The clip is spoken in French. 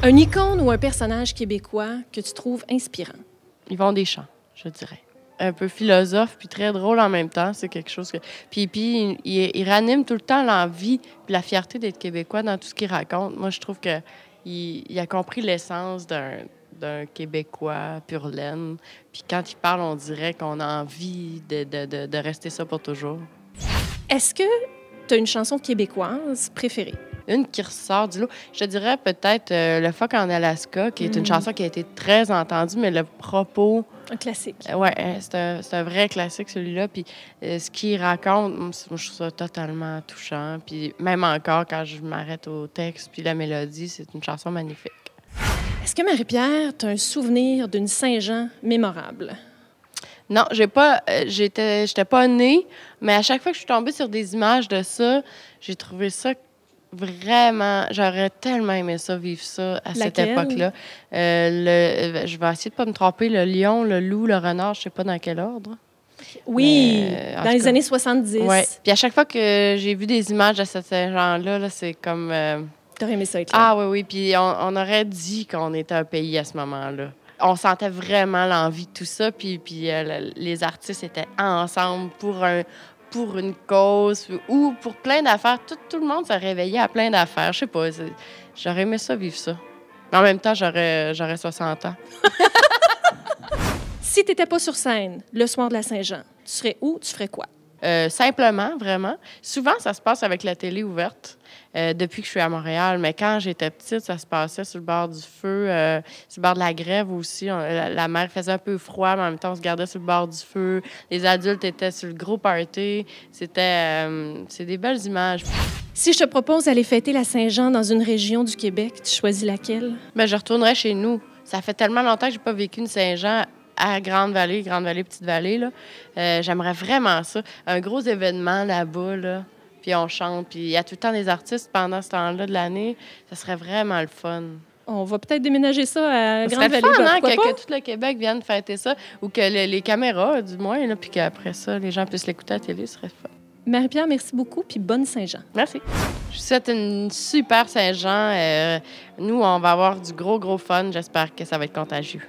Un icône ou un personnage québécois que tu trouves inspirant? Yvon Deschamps, je dirais. Un peu philosophe puis très drôle en même temps. C'est quelque chose que... Puis il ranime tout le temps l'envie puis la fierté d'être québécois dans tout ce qu'il raconte. Moi, je trouve que il a compris l'essence d'un Québécois pur laine. Puis quand il parle, on dirait qu'on a envie de rester ça pour toujours. Est-ce que tu as une chanson québécoise préférée? Une qui ressort du lot, je te dirais peut-être Le Phoque en Alaska, qui est une chanson qui a été très entendue, mais le propos... Un classique. Ouais, c'est un vrai classique, celui-là. Puis ce qu'il raconte, moi, je trouve ça totalement touchant. Puis même encore, quand je m'arrête au texte puis la mélodie, c'est une chanson magnifique. Est-ce que Marie-Pierre, tu as un souvenir d'une Saint-Jean mémorable? Non, j'étais pas née, mais à chaque fois que je suis tombée sur des images de ça, j'ai trouvé ça vraiment... J'aurais tellement aimé ça, vivre ça à cette époque-là. Je vais essayer de pas me tromper, le lion, le loup, le renard, je sais pas dans quel ordre. Oui, dans les années 70. Oui. Puis à chaque fois que j'ai vu des images de cette Saint-Jean-là, là, c'est comme... T'aurais aimé ça être là? Ah oui, oui. Puis on aurait dit qu'on était un pays à ce moment-là. On sentait vraiment l'envie de tout ça. Puis les artistes étaient ensemble pour une cause ou pour plein d'affaires. Tout le monde s'est réveillé à plein d'affaires. Je sais pas, j'aurais aimé ça, vivre ça. Mais en même temps, j'aurais 60 ans. Si tu n'étais pas sur scène le soir de la Saint-Jean, tu serais où? Tu ferais quoi? Simplement, vraiment. Souvent, ça se passe avec la télé ouverte depuis que je suis à Montréal. Mais quand j'étais petite, ça se passait sur le bord du feu, sur le bord de la grève aussi. La mer faisait un peu froid, mais en même temps, on se gardait sur le bord du feu. Les adultes étaient sur le gros party. C'est des belles images. Si je te propose d'aller fêter la Saint-Jean dans une région du Québec, tu choisis laquelle? Bien, je retournerais chez nous. Ça fait tellement longtemps que je n'ai pas vécu une Saint-Jean à Grande-Vallée, Petite-Vallée, là. J'aimerais vraiment ça. Un gros événement là-bas, là. Puis on chante. Puis il y a tout le temps des artistes pendant ce temps-là de l'année. Ça serait vraiment le fun. On va peut-être déménager ça à Grande-Vallée. Ça serait le fun, hein, que tout le Québec vienne fêter ça. Ou que les caméras, du moins, là, puis qu'après ça, les gens puissent l'écouter à la télé. Ce serait fun. Marie-Pierre, merci beaucoup, puis bonne Saint-Jean. Merci. Je vous souhaite une super Saint-Jean. Nous, on va avoir du gros fun. J'espère que ça va être contagieux.